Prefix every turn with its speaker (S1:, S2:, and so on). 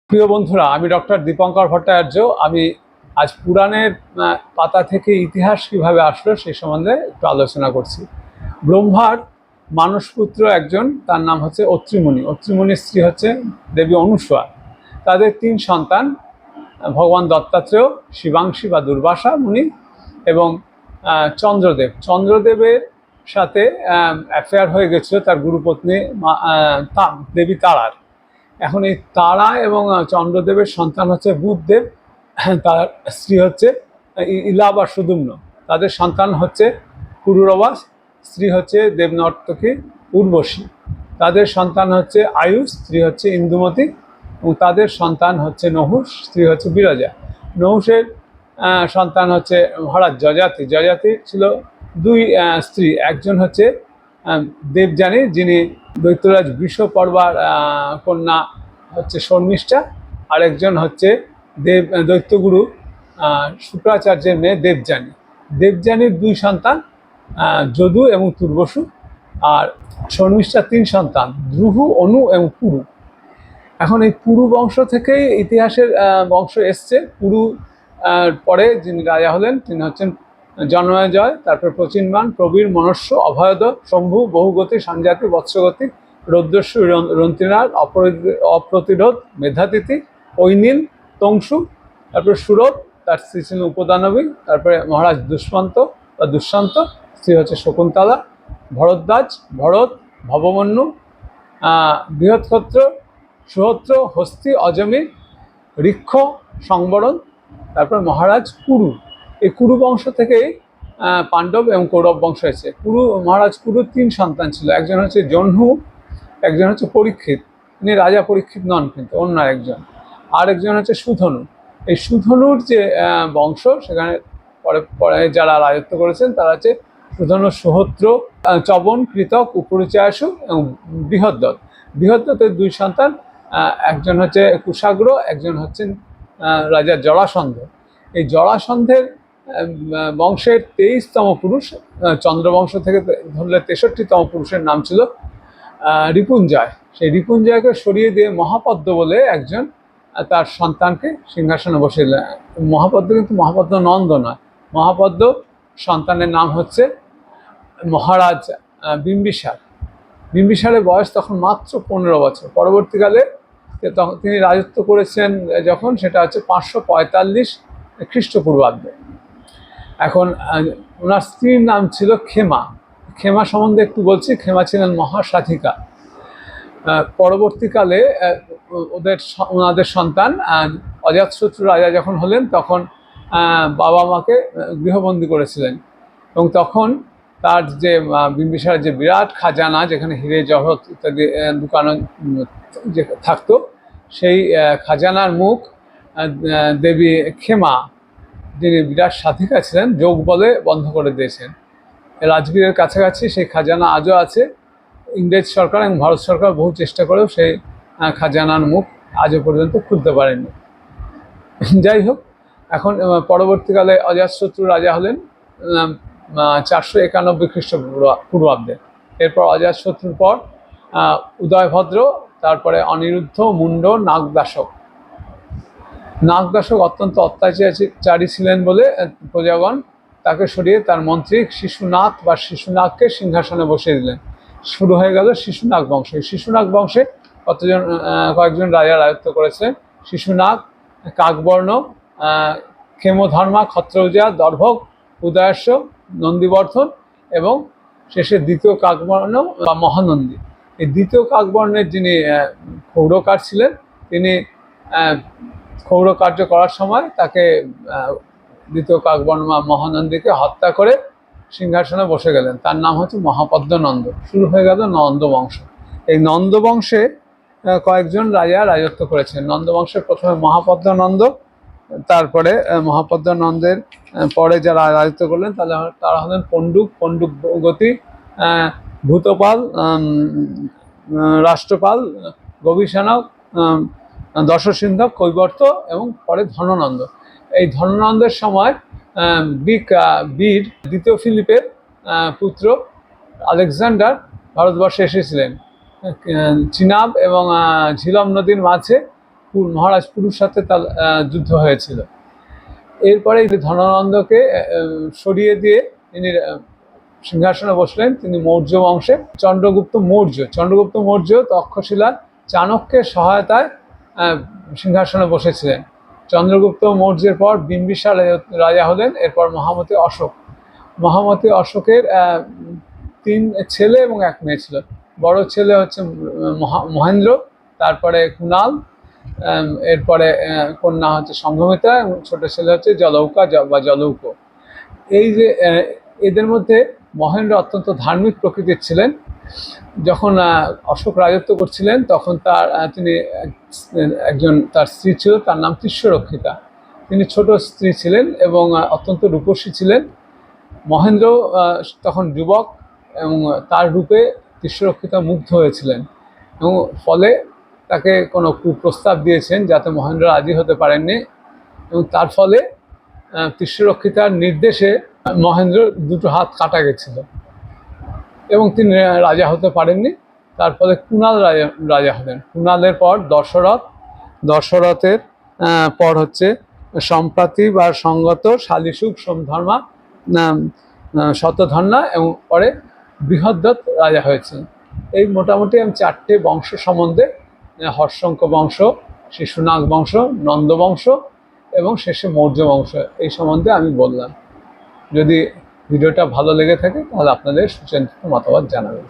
S1: প্রিয় বন্ধুরা, আমি ডক্টর দীপঙ্কর ভট্টাচার্য। আমি আজ পুরাণের পাতা থেকে ইতিহাস কিভাবে আসলো সেই সম্বন্ধে একটু আলোচনা করছি। ব্রহ্মার মানসপুত্র একজন, তার নাম হচ্ছে অত্রিমুনি। অত্রিমুনির স্ত্রী হচ্ছে দেবী অনুসূয়া। তাদের 3 সন্তান, ভগবান দত্তাত্রেয়, শিবাংশী বা দুর্বাসা মুনি এবং চন্দ্রদেব। চন্দ্রদেবের সাথে অ্যাফেয়ার হয়ে গেছিল তার গুরুপত্নী দেবী তারার। এখন এই তারা এবং চন্দ্রদেবের সন্তান হচ্ছে বুধদেব, তার স্ত্রী হচ্ছে ইলা বা সুদুম্ন। তাদের সন্তান হচ্ছে পুরুরবা, স্ত্রী হচ্ছে দেবনর্তকী উর্বশী। তাদের সন্তান হচ্ছে আয়ুষ, স্ত্রী হচ্ছে ইন্দুমতি, এবং তাদের সন্তান হচ্ছে নহুষ, স্ত্রী হচ্ছে বিরজা। নহুষের সন্তান হচ্ছে মহারাজ যজাতি। যজাতির ছিল 2 স্ত্রী, একজন হচ্ছে দেবযানী, যিনি দৈত্যরাজ বৃষপর্বার কন্যা হচ্ছে শর্মিষ্ঠা, আর একজন হচ্ছে দৈত্যগুরু শুক্রাচার্যের মেয়ে দেবযানী। দেবযানীর 2 সন্তান, যদু এবং তুর্বসু, আর শর্মিষ্ঠার 3 সন্তান, দ্রুহু, অনু এবং পুরু। এখন এই পুরু বংশ থেকেই ইতিহাসের বংশ এসছে। পুরু পরে যিনি রাজা হলেন তিনি হচ্ছেন জন্মজয়, তারপর প্রচিনমান, প্রবীর, মনস্য, অভয়দ, শম্ভু, বহুগতি, সংজাতি, বৎসগতি, রৌদ্রস্যু, রন্তিনার, অপ্রতিরোধ, মেধাতিথি, ঐনিল, তংশু, তারপর সুরত, তার স্ত্রী ছিলেন উপদানবী, তারপরে মহারাজ দুষ্মন্ত বা দুষ্যন্ত, স্ত্রী হচ্ছে শকুন্তলা, ভরদ্বাজ, ভরত, ভবমন্যু, বৃহৎক্ষত্র, সুহত্র, হস্তি, অজমির, ঋক্ষ, সংবরণ, তারপর মহারাজ কুরু। এই কুরু বংশ থেকেই পাণ্ডব এবং কৌরব বংশ হয়েছে। মহারাজ কুরুর 3 সন্তান ছিল, একজন হচ্ছে জহ্নু, একজন হচ্ছে পরীক্ষিত, তিনি রাজা পরীক্ষিত নন কিন্তু অন্য একজন, আর একজন হচ্ছে সুধনু। এই সুধনুর যে বংশ, সেখানে পরে পরে যারা রাজত্ব করেছেন তারা হচ্ছে সুধনু, সুহত্র, চবন, কৃতক, উপরিচায়াসু এবং বৃহদ্দত্ত। বৃহদ্দত্তের 2 সন্তান, একজন হচ্ছে কুশাগ্র, একজন হচ্ছেন রাজা জরাসন্ধ। এই জরাসন্ধের বংশের 23তম পুরুষ, চন্দ্রবংশ থেকে ধরলে 63তম পুরুষের নাম ছিল রিপুঞ্জয়। সেই রিপুঞ্জয়কে সরিয়ে দিয়ে মহাপদ্ম বলে একজন তার সন্তানকে সিংহাসনে বসিয়ে দিলেন। মহাপদ্ম কিন্তু মহাপদ্ম নন্দ নয়, মহাপদ্ম সন্তানের নাম হচ্ছে মহারাজ বিম্বিসার। বিম্বিসারের বয়স তখন মাত্র 15 বছর। পরবর্তীকালে তখন তিনি রাজত্ব করেছেন যখন, সেটা হচ্ছে 545 খ্রিস্টপূর্বাব্দে। এখন ওনার স্ত্রীর নাম ছিল ক্ষেমা। ক্ষেমা সম্বন্ধে একটু বলছি। ক্ষেমা ছিলেন মহাসাধিকা। পরবর্তীকালে ওনাদের সন্তান অজাতশত্রু রাজা যখন হলেন, তখন বাবা মাকে গৃহবন্দী করেছিলেন, এবং তখন তার যে বিম্বিসারের যে বিরাট খাজানা, যেখানে হিরে জহরত ইত্যাদি দোকান যে থাকতো, সেই খাজানার মুখ দেবী ক্ষেমা, যিনি বিরাট সাধিকা ছিলেন, যোগ বলে বন্ধ করে দিয়েছেন। রাজগীরের কাছাকাছি সেই খাজানা আজও আছে। ইংরেজ সরকার এবং ভারত সরকার বহু চেষ্টা করেও সেই খাজানার মুখ আজও পর্যন্ত খুলতে পারেনি। যাই হোক, এখন পরবর্তীকালে অজাতশত্রু রাজা হলেন 491 খ্রিস্টপূর্বাব্দে। এরপর অজাতশত্রুর পর উদয়ভদ্র, তারপরে অনিরুদ্ধ, মুন্ড, নাগদাসক। নাগদাসক অত্যন্ত অত্যাচারী ছিলেন বলে প্রজাগণ তাকে সরিয়ে তার মন্ত্রী শিশুনাথ বা শিশুনাগকে সিংহাসনে বসিয়ে দিলেন। শুরু হয়ে গেল শিশুনাগ বংশ। শিশুনাগ বংশে কয়েকজন রাজা রাজত্ব করেছেন। শিশুনাগ, কাকবর্ণ, ক্ষেমধর্মা, ক্ষত্রজা, দর্ভক, উদয়াস্য, নন্দীবর্ধন এবং শেষে দ্বিতীয় কাকবর্ণ বা মহানন্দী। এই দ্বিতীয় কাকবর্ণের যিনি ক্ষৌরকার ছিলেন, তিনি ক্ষৌর কার্য করার সময় তাকে দ্বিতীয় কাকবর্ণ বা মহানন্দীকে হত্যা করে সিংহাসনে বসে গেলেন। তার নাম হচ্ছে মহাপদ্ম নন্দ। শুরু হয়ে গেল নন্দ বংশ। এই নন্দ বংশে কয়েকজন রাজা রাজত্ব করেছেন। নন্দ বংশের প্রথমে মহাপদ্ম নন্দ, তারপরে মহাপদ্ম নন্দের পরে যারা রাজত্ব করলেন তারা হলেন পণ্ডুক গতি, ভূতপাল, রাষ্ট্রপাল, গভীরসেনক, দশসিন্ধক, কৈবর্ত এবং পরে ধননন্দ। এই ধননন্দের সময় বীর দ্বিতীয় ফিলিপের পুত্র আলেকজান্ডার ভারতবর্ষে এসেছিলেন। চিনাব এবং ঝিলম নদীর মাঝে মহারাজ পুরুর সাথে তার যুদ্ধ হয়েছিল। এরপরে ধনানন্দকে সরিয়ে দিয়ে তিনি সিংহাসনে বসলেন। তিনি মৌর্য বংশে চন্দ্রগুপ্ত মৌর্য তক্ষশিলা চাণক্যের সহায়তায় সিংহাসনে বসেছিলেন। চন্দ্রগুপ্ত মৌর্যের পর বিম্বিসার রাজা হলেন। এরপর মহামতি অশোকের 3 ছেলে এবং 1 মেয়ে ছিল। বড় ছেলে হচ্ছে মহেন্দ্র, তারপরে কুণাল, এরপরে কন্যা হচ্ছে সংঘমিত্রা এবং ছোট ছেলে হচ্ছে জলৌকা বা জলৌক। এই যে এদের মধ্যে মহেন্দ্র অত্যন্ত ধার্মিক প্রকৃতির ছিলেন। যখন অশোক রাজত্ব করছিলেন তখন তিনি তার স্ত্রী ছিল, তার নাম তিষ্যরক্ষিতা। তিনি ছোট স্ত্রী ছিলেন এবং অত্যন্ত রূপসী ছিলেন। মহেন্দ্র তখন যুবক এবং তার রূপে তিষ্যরক্ষিতা মুগ্ধ হয়েছিলেন এবং ফলে তাকে কোনো কুপ্রস্তাব দিয়েছেন যাতে মহেন্দ্র রাজি হতে পারেননি, এবং তার ফলে তিষ্যরক্ষিতার নির্দেশে মহেন্দ্র 2টো হাত কাটা গেছিল এবং তিনি রাজা হতে পারেননি। তার ফলে কুণাল রাজা হলেন। কুণালের পর দশরথের পর হচ্ছে সম্প্রাতি বা সঙ্গত, শালিশুক, সোমধর্মা, শতধন্বা এবং পরে বৃহদ্রথ রাজা হয়েছেন। এই মোটামুটি আমি 4টে বংশ সম্বন্ধে, হর্ষঙ্ক বংশ, শিশুনাগ বংশ, নন্দ বংশ এবং শেষে মৌর্য বংশ, এই সম্বন্ধে আমি বললাম। যদি ভিডিওটা ভালো লেগে থাকে তাহলে আপনাদের সুচিন্তিত মতামত জানাবেন।